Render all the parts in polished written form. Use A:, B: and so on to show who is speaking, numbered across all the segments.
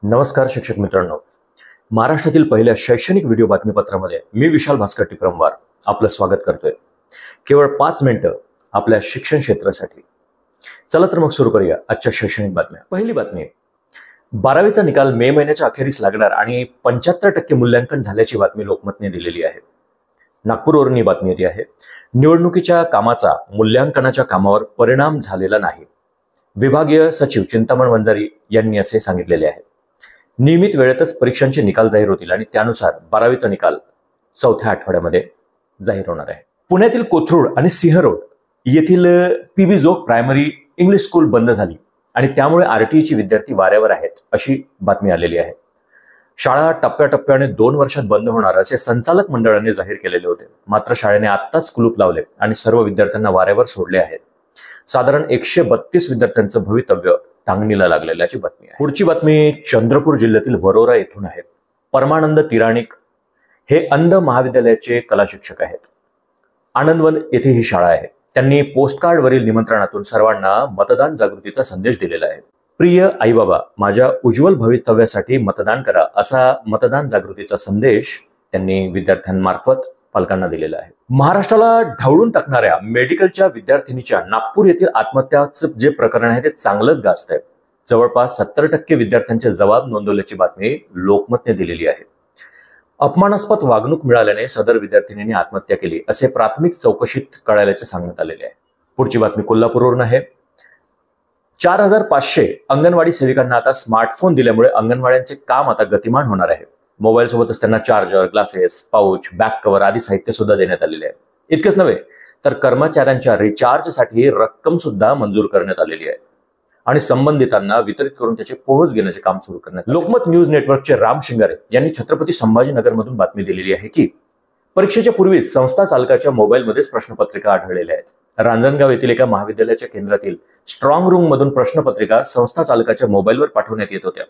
A: नमस्कार शिक्षक मित्रांनो, महाराष्ट्रातील पहिल्या शैक्षणिक व्हिडिओ बातमीपत्रामध्ये मी विशाल भास्कर टिप्रमवार आपलं स्वागत करतोय। केवळ 5 मिनिटं आपल्या शिक्षण क्षेत्रासाठी। चला तर मग सुरू करूया आजच्या शैक्षणिक बातम्या। पहिली बातमी, 12वीचा निकाल मे महिन्याच्या अखेरीस लागणार आणि 75% मूल्यांकन झाल्याची बातमी लोकमतने दिलेली आहे। नागपूरवरून ही बातमी येते आहे। निवडणुकीच्या कामाचा मूल्यांकनाच्या कामावर परिणाम झालेला नाही, विभागीय सचिव चिंतामण वंजारी यांनी असे सांगितलेले आहे। नियमित वेळेतच परीक्षांचे निकाल जाहीर होतील आणि त्यानुसार 12वीचा निकाल 4थ्या आठवड्यामध्ये जाहीर होणार आहे। पुण्यातील कोथरूड आणि सिंहरोड येथील पीबी जोग प्रायमरी इंग्लिश स्कूल बंद झाली आणि त्यामुळे आरटीईची विद्यार्थी वाऱ्यावर आहेत अशी बातमी आलेली आहे। शाळा टप्प्याटप्प्याने 2 वर्षात बंद होणार असे संचालक मंडळाने जाहीर केलेले होते, मात्र शाळेने आत्ताच कुलूप लावले आणि सर्व विद्यार्थ्यांना वाऱ्यावर सोडले आहे। साधारण 132 विद्यार्थ्यांचं भवितव्य टांगणीला लागलेल्याची बातमी आहे। पुढची बातमी चंद्रपूर जिल्ह्यातील वरोरा येथून आहे। परमानंद तिराणिक हे अंध महाविद्यालयाचे कला शिक्षक आहेत। आनंदवन येथे ही शाळा आहे। त्यांनी पोस्टकार्डवरील निमंत्रणातून सर्वांना मतदान जागृतीचा संदेश दिलेला आहे। प्रिय आई बाबा, माझ्या उज्ज्वल भवितव्यासाठी मतदान करा असा मतदान जागृतीचा संदेश त्यांनी विद्यार्थ्यांमार्फत पालकांना दिलेला आहे। महाराष्ट्राला ढवळून टाकणाऱ्या मेडिकलच्या विद्यार्थिनीच्या नागपूर येथील आत्महत्याचे जे प्रकरण आहे ते चांगलंच गाजतंय। जवळपास 70% विद्यार्थ्यांचे जबाब नोंदवल्याची बातमी लोकमतने दिलेली आहे। अपमानास्पद वागणूक मिळाल्याने सदर विद्यार्थिनीने आत्महत्या केली असे प्राथमिक चौकशीत कळाल्याचे सांगण्यात आलेले आहे। पुढची बातमी कोल्हापूरवरून आहे। 4500 अंगणवाडी सेविकांना आता स्मार्टफोन दिल्यामुळे अंगणवाड्यांचे काम आता गतिमान होणार आहे। मोबाईल सोबतच त्यांना charger, glasses, pouch, back cover आदी साहित्य सुद्धा देण्यात आलेले आहे। इतकेच नव्हे तर कर्मचाऱ्यांच्या रिचार्जसाठी रक्कम सुद्धा मंजूर करण्यात आलेली आहे आणि संबंधितांना वितरित करून त्याचे पोहोच घेण्याचे काम सुरू करण्यात आले। लोकमत न्यूज नेटवर्कचे राम शिंगारे यांनी छत्रपती संभाजीनगरमधून बातमी दिलेली आहे की परीक्षेच्या पूर्वी संस्था चालकाच्या मोबाईलमध्येच प्रश्नपत्रिका आढळलेल्या आहेत। रांजणगाव येथील एका महाविद्यालयाच्या केंद्रातील स्ट्रॉंग रूम मधून प्रश्नपत्रिका संस्था चालकाच्या मोबाईलवर पाठवण्यात येत होत्या।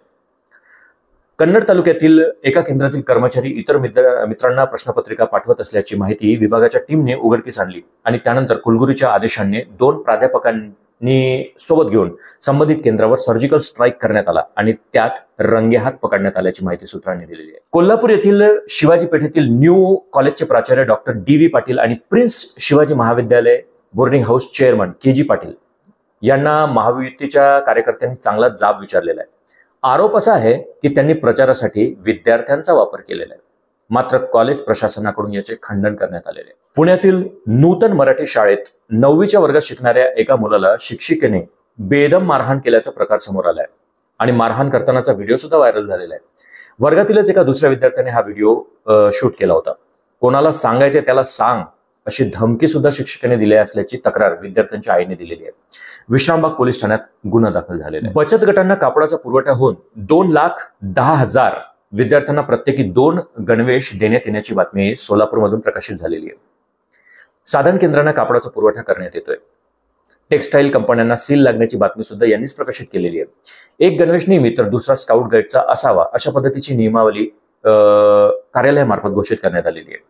A: कन्नड तालुक्यातील एका केंद्रातील कर्मचारी इतर मित्रांना प्रश्नपत्रिका पाठवत असल्याची माहिती विभागाच्या टीमने उघडकीस आणली आणि त्यानंतर कुलगुरूच्या आदेशाने 2 प्राध्यापकांनी सोबत घेऊन संबंधित केंद्रावर सर्जिकल स्ट्राईक करण्यात आला आणि त्यात रंगेहात पकडण्यात आल्याची माहिती सूत्रांनी दिलेली आहे। कोल्हापूर येथील शिवाजी पेठेतील न्यू कॉलेजचे प्राचार्य डॉक्टर डी.व्ही. पाटील आणि Prince Shivaji Mahavidyalaya boarding house chairman K G. Patil यांना महायुतीच्या कार्यकर्त्यांनी चांगला जाब विचारलेला आहे। आरोप असा आहे की त्यांनी प्रचारासाठी विद्यार्थ्यांचा वापर केलेला आहे, मात्र कॉलेज प्रशासनाकडून याचे खंडन करण्यात आलेले आहे। पुण्यातील नूतन मराठी शाळेत 9वीच्या वर्गात शिकणाऱ्या एका मुलाला शिक्षिकेने बेदम मारहाण केल्याचा प्रकार समोर आलाय आणि मारहाण करतानाचा व्हिडिओ सुद्धा व्हायरल झालेला आहे। वर्गातीलच एका दुसऱ्या विद्यार्थ्याने हा व्हिडिओ शूट केला होता। कोणाला सांगायचे त्याला सांग अशी धमकी सुद्धा शिक्षकाने दिली असल्याची तक्रार विद्यार्थ्यांच्या आईने दिलेली आहे। विश्रामबाग पोलीस ठाण्यात गुन्हा दाखल झालेला आहे। बचत गटांना कापडाचा पुरवठा होऊन 2,10,000 विद्यार्थ्यांना प्रत्येकी 2 गणवेश देण्यात येण्याची बातमी सोलापूरमधून प्रकाशित झालेली आहे। साधन केंद्रांना कापडाचा पुरवठा करण्यात येतोय। टेक्सटाईल कंपन्यांना सील लागण्याची बातमी सुद्धा यांनीच प्रकाशित केलेली आहे। एक गणवेश नेहमी तर दुसरा स्काउट गाईडचा असावा अशा पद्धतीची नियमावली कार्यालयामार्फत घोषित करण्यात आलेली आहे।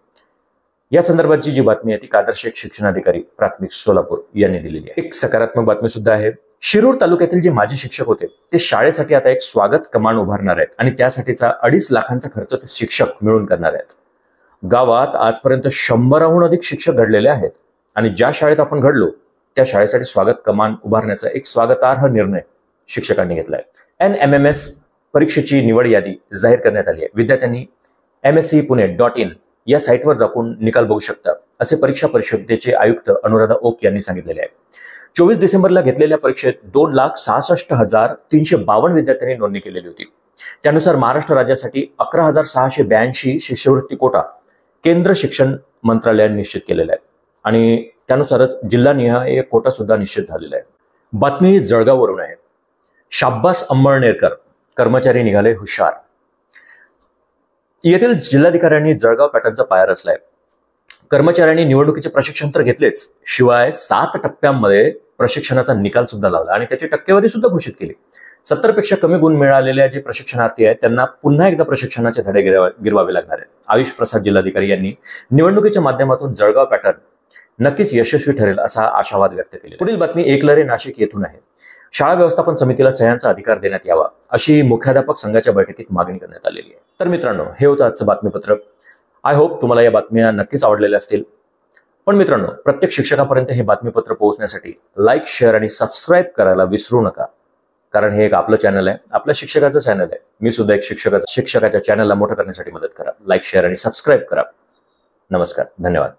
A: या संदर्भातची जी बातमी आहे ती कादरशेख शिक्षणाधिकारी प्राथमिक सोलापूर यांनी दिलेली आहे। एक सकारात्मक बातमी सुद्धा आहे। शिरूर तालुक्यातील जे माजी शिक्षक होते ते शाळेसाठी आता एक स्वागत कमान उभारणार आहेत आणि त्यासाठीचा 2.5 लाखांचा खर्च ते शिक्षक मिळून करणार आहेत। गावात आजपर्यंत 100हून अधिक शिक्षक घडलेले आहेत आणि ज्या शाळेत आपण घडलो त्या शाळेसाठी स्वागत कमान उभारण्याचा एक स्वागतार्ह निर्णय शिक्षकांनी घेतलाय। NMMS परीक्षेची निवड यादी जाहीर करण्यात आली आहे। विद्यार्थ्यांनी mscepune.in या साईटवर जाऊन निकाल बघू शकता असे परीक्षा परिषदेचे आयुक्त अनुराधा ओक यांनी सांगितलेले आहे। 24 डिसेंबरला घेतलेल्या परीक्षेत 2,66,352 विद्यार्थ्यांनी नोंदणी केलेली होती। त्यानुसार महाराष्ट्र राज्यासाठी 11,682 शिष्यवृत्ती कोटा केंद्र शिक्षण मंत्रालयाने निश्चित केलेला आहे आणि त्यानुसारच जिल्हानिहाय कोटा सुद्धा निश्चित झालेला आहे। बातमी जळगाववरून आहे। शाब्बास अंमळनेरकर, कर्मचारी निघाले हुशार। येथील जिल्हाधिकाऱ्यांनी जळगाव पॅटर्नचा पाया रचलाय। कर्मचाऱ्यांनी निवडणुकीचे प्रशिक्षण तर घेतलेच, शिवाय 7 टप्प्यांमध्ये प्रशिक्षणाचा निकाल सुद्धा लावला आणि त्याची टक्केवारी सुद्धा घोषित केली। 70 पेक्षा कमी गुण मिळालेल्या जे प्रशिक्षणार्थी आहेत त्यांना पुन्हा एकदा प्रशिक्षणाचे धडे गिरवावे लागणार आहेत। आयुष प्रसाद जिल्हाधिकारी यांनी निवडणुकीच्या माध्यमातून जळगाव पॅटर्न नक्कीच यशस्वी ठरेल असा आशावाद व्यक्त केला। पुढील बातमी एकलरे नाशिक येथून आहे। शाळा व्यवस्थापन समितीला सह्यांचा अधिकार देण्यात यावा अशी मुख्याध्यापक संघाच्या बैठकीत मागणी करण्यात आलेली आहे. तर मित्रांनो, हे होतं आजचं बातमीपत्र. आय होप तुम्हाला या बातम्या नक्कीच आवडलेल्या असतील. पण मित्रांनो, प्रत्येक शिक्षकापर्यंत हे बातमीपत्र पोहोचण्यासाठी लाईक, शेअर आणि सबस्क्राईब करायला विसरू नका. कारण हे एक आपलं चॅनल आहे, आपल्या शिक्षकाचं चॅनल आहे. मी सुद्धा एक शिक्षकाच्या चॅनलला मोठं करण्यासाठी मदत करा. लाईक, शेअर आणि सबस्क्राईब करा. नमस्कार, धन्यवाद.